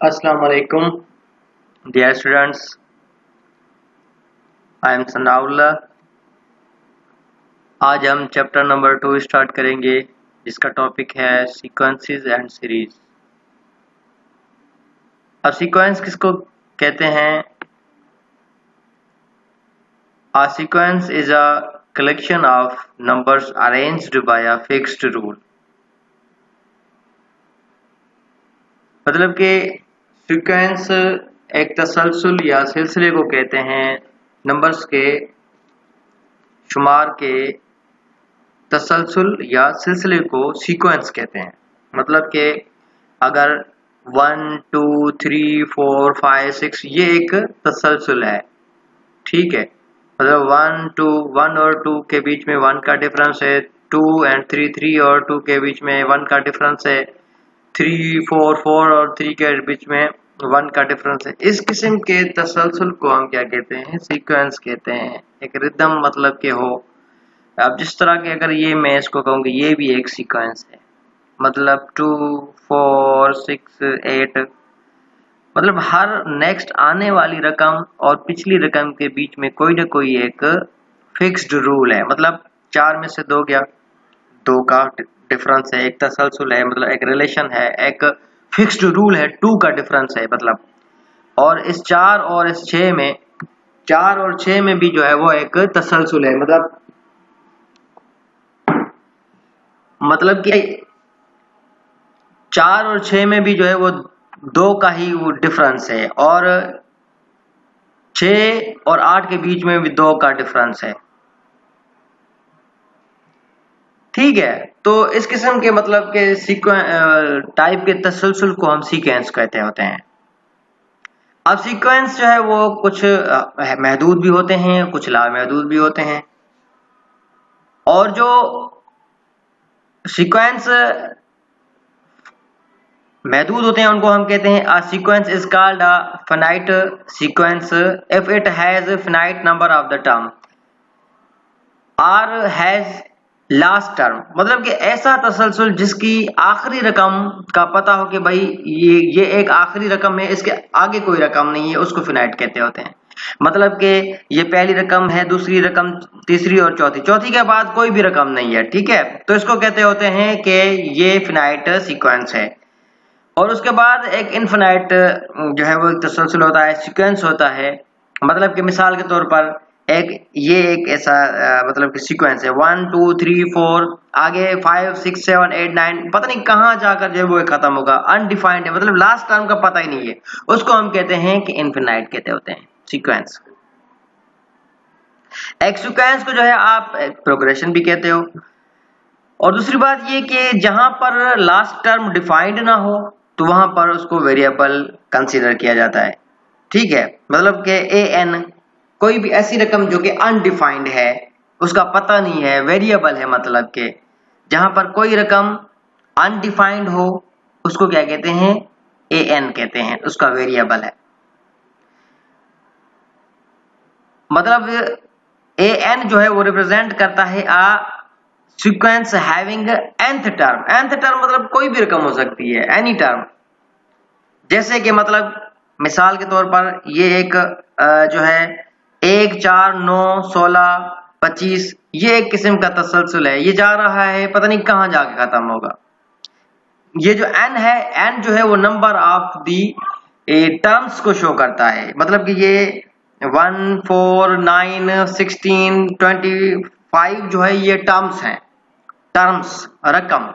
Assalamu alaikum, dear students. I am Sanaullah. आज हम chapter number 2 start करेंगे जिसका टॉपिक है सीक्वेंसेस एंड सीरीज। अब सीक्वेंस किसको कहते हैं? A sequence is a collection of numbers arranged by a fixed rule। मतलब कि सीक्वेंस एक तसलसल या सिलसिले को कहते हैं, नंबर्स के शुमार के तसलसल या सिलसिले को सीक्वेंस कहते हैं। मतलब कि अगर 1 2 3 4 5 6 ये एक तसलसल है, ठीक है। मतलब 1 और 2 के बीच में 1 का डिफरेंस है, 2 और 3 और 2 के बीच में 1 का डिफरेंस है, 3 4 और 3 के बीच में 1 का डिफरेंस है। इस किस्म के तसलसल को हम क्या कहते हैं? सीक्वेंस कहते हैं। एक रिदम मतलब के हो। अब जिस तरह के अगर ये मैं इसको कहूँगी ये भी एक सीक्वेंस है, मतलब 2 4 6 8, मतलब हर नेक्स्ट आने वाली रकम और पिछली रकम के बीच में कोई ना कोई एक फिक्स्ड रूल है। मतलब 4 में से 2 गया, 2 का डिफरेंस है, एक तसलसल है, मतलब एक रिलेशन है, एक फिक्स्ड रूल है, 2 का डिफरेंस है मतलब। और इस 4 और इस 6 में, 4 और 6 में भी जो है वो एक तसलसल है। मतलब कि 4 और 6 में भी जो है वो 2 का ही वो डिफरेंस है, और 6 और 8 के बीच में भी 2 का डिफरेंस है, ठीक है। तो इस किस्म के मतलब के टाइप के तसलसल को हम सीक्वेंस कहते होते हैं। अब सीक्वेंस जो है वो कुछ महदूद भी होते हैं, कुछ लामहदूद भी होते हैं। और जो सीक्वेंस महदूद होते हैं उनको हम कहते हैं a sequence is called a finite sequence if it has a finite number of the term or has last term। मतलब कि ऐसा तसलसल जिसकी आखिरी रकम का पता हो कि भाई ये एक आखिरी रकम है, इसके आगे कोई रकम नहीं है, उसको फिनाइट कहते होते हैं। मतलब कि ये पहली रकम है, दूसरी रकम, तीसरी और चौथी, चौथी के बाद कोई भी रकम नहीं है, ठीक है। तो इसको कहते होते हैं कि ये फिनाइट सीक्वेंस है। और उसके बाद एक इनफिनाइट जो है वो तसलसल होता है, सीक्वेंस होता है। मतलब कि मिसाल के तौर पर ये एक ऐसा मतलब कि सीक्वेंस है 1 2 3 4, आगे 5 6 7 8 9, पता नहीं कहाँ जाकर जो है वो खत्म होगा, अनडिफाइंड है, मतलब लास्ट टर्म का पता ही नहीं है, उसको हम कहते हैं कि इनफिनाइट कहते होते हैं सीक्वेंस। एक सीक्वेंस को जो है आप प्रोग्रेशन भी कहते हो। और दूसरी बात ये कि जहां पर लास्ट टर्म डिफाइंड ना हो तो वहां पर उसको वेरिएबल कंसीडर किया जाता है, ठीक है। मतलब कि an कोई भी ऐसी रकम जो कि अनडिफाइंड है, उसका पता नहीं है, वेरिएबल है, मतलब कि जहां पर कोई रकम अनडिफाइंड हो उसको क्या कहते हैं? an कहते हैं, उसका वेरिएबल है। मतलब an जो है वो रिप्रेजेंट करता है a sequence having nth term. nth term मतलब कोई भी रकम हो सकती है, एनी टर्म। जैसे कि मतलब मिसाल के तौर पर ये एक जो है 1 4 9 16 25, ये एक किस्म का तसलसल है, ये जा रहा है, पता नहीं कहां जाके खत्म होगा। ये जो n है, n जो है वो नंबर ऑफ दी टर्म्स को शो करता है। मतलब कि ये 1 4 9 16 25 जो है ये टर्म्स हैं, टर्म्स रकम।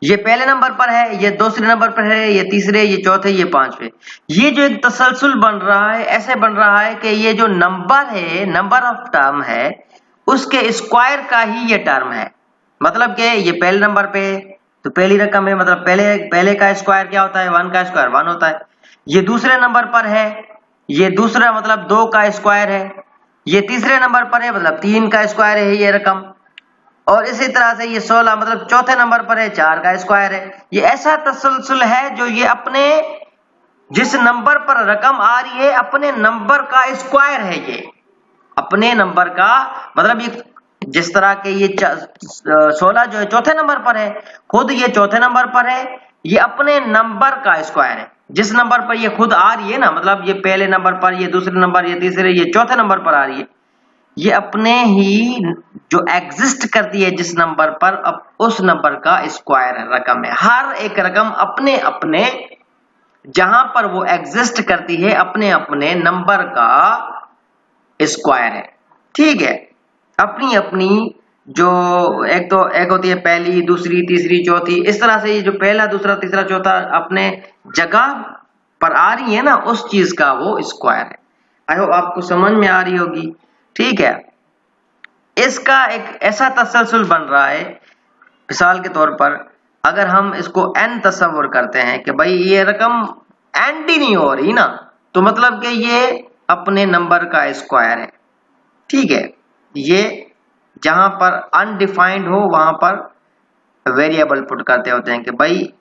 ये पहले नंबर पर है, ये दूसरे नंबर पर है, ये तीसरे, ये चौथे, ये पांचवे। ये जो एक तसलसल बन रहा है, ऐसे बन रहा है कि ये जो नंबर है, नंबर ऑफ टर्म है, उसके स्क्वायर का ही ये टर्म है। मतलब कि ये पहले नंबर पे तो पहली रकम है, मतलब पहले का स्क्वायर क्या होता है? 1 का स्क्वायर 1 होता है। ये दूसरे नंबर पर है, ये दूसरा मतलब 2 का स्क्वायर है। ये तीसरे नंबर पर है, मतलब 3 का स्क्वायर है ये रकम। और इसी तरह से ये 16 मतलब चौथे नंबर पर है, 4 का स्क्वायर है। ये ऐसा तसलसल है जो ये अपने जिस नंबर पर रकम आ रही है अपने नंबर का स्क्वायर है। ये अपने नंबर का मतलब ये जिस तरह के ये 16 जो है चौथे नंबर पर है, खुद ये चौथे नंबर पर है, ये अपने नंबर का स्क्वायर है। जिस नंबर पर ये खुद आ रही है ना, मतलब ये पहले नंबर पर, ये दूसरे नंबर, ये तीसरे, ये चौथे नंबर पर आ रही है, ये अपने ही जो एग्जिस्ट करती है जिस नंबर पर, अब उस नंबर का स्क्वायर है, रकम है। हर एक रकम अपने अपने जहां पर वो एग्जिस्ट करती है अपने अपने नंबर का स्क्वायर है। ठीक है, अपनी अपनी जो एक होती है पहली, दूसरी, तीसरी, चौथी, इस तरह से ये जो पहला, दूसरा, तीसरा, चौथा अपने जगह पर आ रही है ना, उस चीज का वो स्क्वायर है। आई होप आपको समझ में आ रही होगी। ठीक है, इसका एक ऐसा तसलसल बन रहा है, मिसाल के तौर पर अगर हम इसको n तस्वर करते हैं कि भाई ये रकम एंड ही नहीं हो रही ना, तो मतलब कि ये अपने नंबर का स्क्वायर है। ठीक है, ये जहां पर अनडिफाइंड हो वहां पर वेरिएबल पुट करते होते हैं कि भाई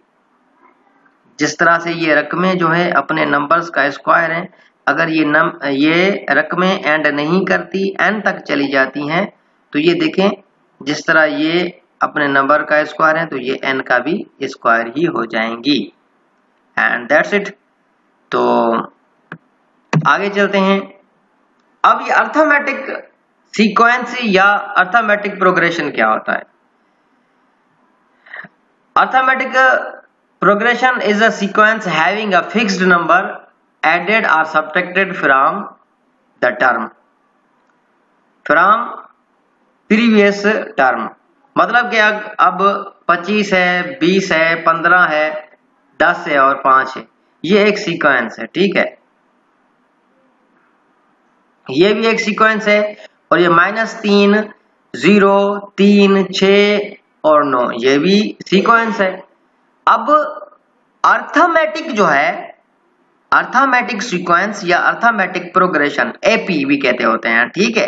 जिस तरह से ये रकमें जो है अपने नंबर्स का स्क्वायर है, अगर ये रकमें एंड नहीं करती, n तक चली जाती हैं, तो ये देखें जिस तरह ये अपने नंबर का स्क्वायर है, तो ये n का भी स्क्वायर ही हो जाएंगी। And that's it. तो आगे चलते हैं। अब ये अर्थमेटिक सीक्वेंस या अर्थमेटिक प्रोग्रेशन क्या होता है? Arithmetic progression is a sequence having a fixed number added or subtracted from the term from previous term। मतलब कि अब 25 है, 20 है, 15 है, 10 है और 5 है, ये एक सीक्वेंस है। ठीक है, ये भी एक सीक्वेंस है। और ये -3, 0, 3, 6 और 9, ये भी सीक्वेंस है। अब अर्थमेटिक जो है, अर्थमेटिक सीक्वेंस या अर्थमेटिक प्रोग्रेशन, एपी भी कहते होते हैं। ठीक है,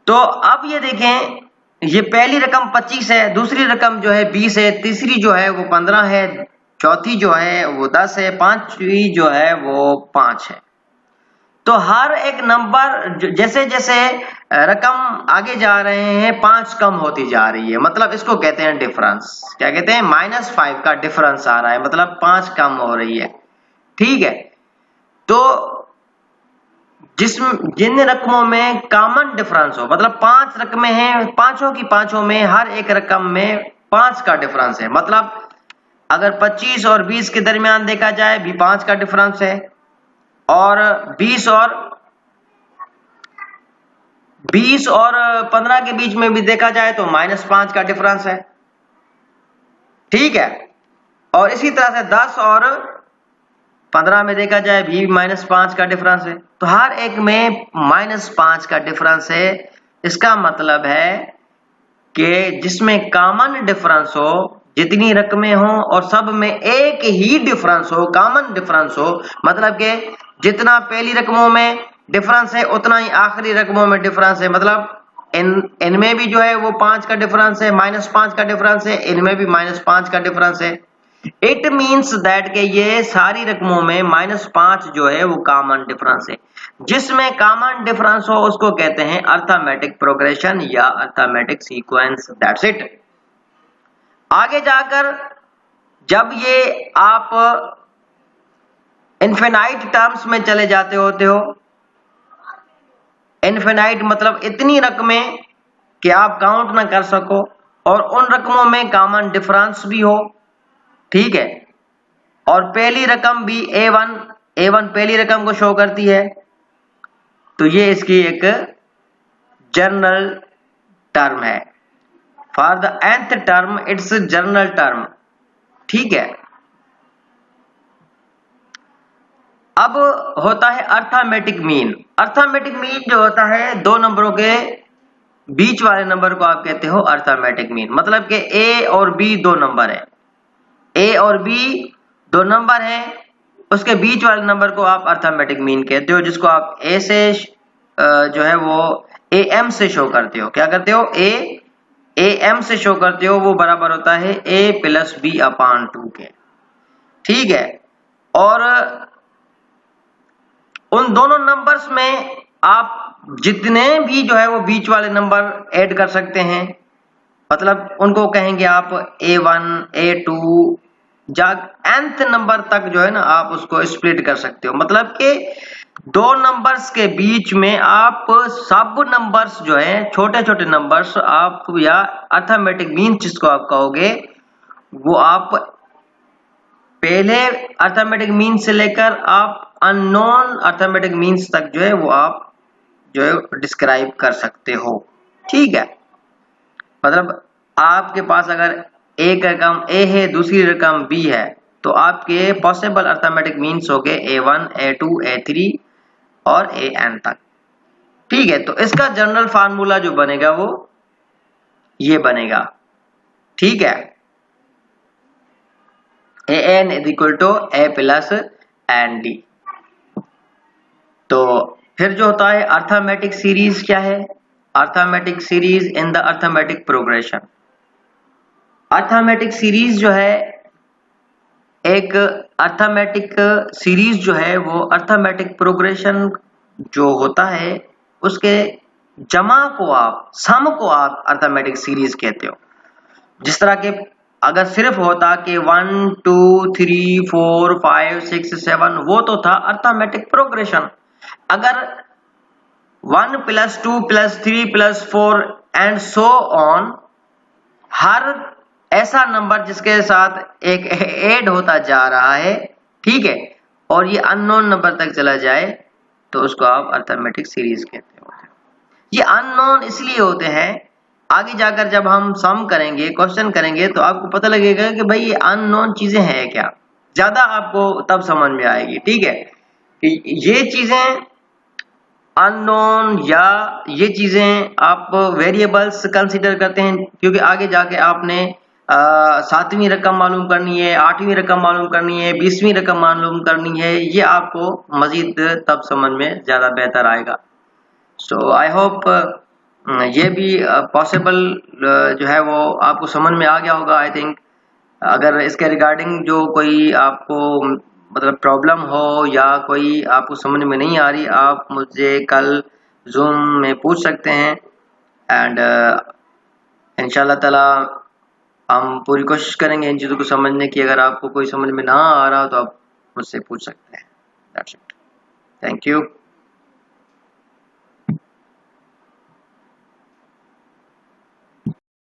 तो अब ये देखें, ये पहली रकम 25 है, दूसरी रकम जो है 20 है, तीसरी जो है वो 15 है, चौथी जो है वो 10 है, पांचवी जो है वो 5 है। तो हर एक नंबर जैसे जैसे रकम आगे जा रहे हैं 5 कम होती जा रही है, मतलब इसको कहते हैं डिफरेंस। क्या कहते हैं? -5 का डिफरेंस आ रहा है, मतलब 5 कम हो रही है। ठीक है, तो जिन रकमों में कॉमन डिफरेंस हो, मतलब 5 रकमें हैं, पांचों की पांचों में हर एक रकम में 5 का डिफरेंस है, मतलब अगर 25 और 20 के दरमियान देखा जाए भी 5 का डिफरेंस है, और 20 और 15 के बीच में भी देखा जाए तो -5 का डिफरेंस है। ठीक है, और इसी तरह से 10 और 15 में देखा जाए भी -5 का डिफरेंस है। तो हर एक में -5 का डिफरेंस है। इसका मतलब है कि जिसमें कॉमन डिफरेंस हो, जितनी रकमें हो और सब में एक ही डिफरेंस हो, कॉमन डिफरेंस हो, मतलब कि जितना पहली रकमों में डिफरेंस है उतना ही आखिरी रकमों में डिफरेंस है, मतलब इनमें भी जो है वो 5 का डिफरेंस है, -5 का डिफरेंस है, इनमें भी -5 का डिफरेंस है। इट मीन्स दैट कि ये सारी रकमों में -5 जो है वो कॉमन डिफरेंस है। जिसमें कॉमन डिफरेंस हो उसको कहते हैं अर्थमेटिक प्रोग्रेशन या अर्थमेटिक सीक्वेंस। That's it. आगे जाकर जब ये आप इनफिनाइट टर्म्स में चले जाते होते हो, इनफिनाइट मतलब इतनी रकमें कि आप काउंट ना कर सको, और उन रकमों में कॉमन डिफरेंस भी हो। ठीक है, और पहली रकम भी A1 पहली रकम को शो करती है, तो ये इसकी एक जनरल टर्म है। For the nth term it's general term. ठीक है, अब होता है अर्थमेटिक मीन। अर्थमेटिक मीन जो होता है, दो नंबरों के बीच वाले नंबर को आप कहते हो अर्थमेटिक मीन। मतलब कि A और B दो नंबर है, A और B दो नंबर है, उसके बीच वाले नंबर को आप अर्थमेटिक मीन कहते हो, जिसको आप A से जो है वो AM से शो करते हो। क्या करते हो? AM से शो करते हो, वो बराबर होता है A + B/2 के। ठीक है, और उन दोनों नंबर्स में आप जितने भी जो है वो बीच वाले नंबर ऐड कर सकते हैं, मतलब उनको कहेंगे आप A1 A2 जा nth नंबर तक जो है ना आप उसको स्प्लिट कर सकते हो। मतलब कि दो नंबर्स के बीच में आप सब नंबर्स जो है छोटे छोटे नंबर्स आप या अर्थमेटिक मीन जिसको आप कहोगे वो आप पहले अर्थमेटिक मीन से लेकर आप अननोन अर्थमेटिक मीन्स तक जो है वो आप जो है डिस्क्राइब कर सकते हो। ठीक है, मतलब आपके पास अगर एक रकम A है दूसरी रकम B है तो आपके पॉसिबल अर्थमेटिक मीन्स हो गए A1 A2 A3 और AN तक। ठीक है, तो इसका जनरल फार्मूला जो बनेगा वो ये बनेगा। ठीक है, AN is equal to A plus ND। तो फिर जो होता है अर्थमेटिक सीरीज क्या है? Arithmetic series in the arithmetic progression. Arithmetic series जो है एक अर्थमेटिक सीरीज जो है वो अर्थमेटिक प्रोग्रेशन जो होता है उसके जमा को आप सम को आप अर्थमेटिक सीरीज कहते हो। जिस तरह के अगर सिर्फ होता कि 1 2 3 4 5 6 7 वो तो था अर्थमेटिक प्रोग्रेशन। अगर 1 + 2 + 3 + 4 एंड सो ऑन हर ऐसा नंबर जिसके साथ एक ऐड होता जा रहा है, ठीक है, और ये अननोन नंबर तक चला जाए तो उसको आप अर्थमेटिक सीरीज कहते हो। ये अननोन इसलिए होते हैं आगे जाकर जब हम सम करेंगे क्वेश्चन करेंगे तो आपको पता लगेगा कि भाई ये अननोन चीजें हैं क्या, ज्यादा आपको तब समझ में आएगी। ठीक है, ये चीजें अननोन या ये चीजें आप वेरिएबल्स कंसीडर करते हैं क्योंकि आगे जाके आपने 7वीं रकम मालूम करनी है, 8वीं रकम मालूम करनी है, 20वीं रकम मालूम करनी है, ये आपको मजीद तब समझ में ज्यादा बेहतर आएगा। सो आई होप ये भी पॉसिबल जो है वो आपको समझ में आ गया होगा। आई थिंक अगर इसके रिगार्डिंग जो कोई आपको मतलब प्रॉब्लम हो या कोई आपको समझ में नहीं आ रही आप मुझे कल जूम में पूछ सकते हैं एंड इंशाल्लाह ताला हम पूरी कोशिश करेंगे इन चीज़ों को समझने की। अगर आपको कोई समझ में ना आ रहा तो आप मुझसे पूछ सकते हैं। That's it, thank you.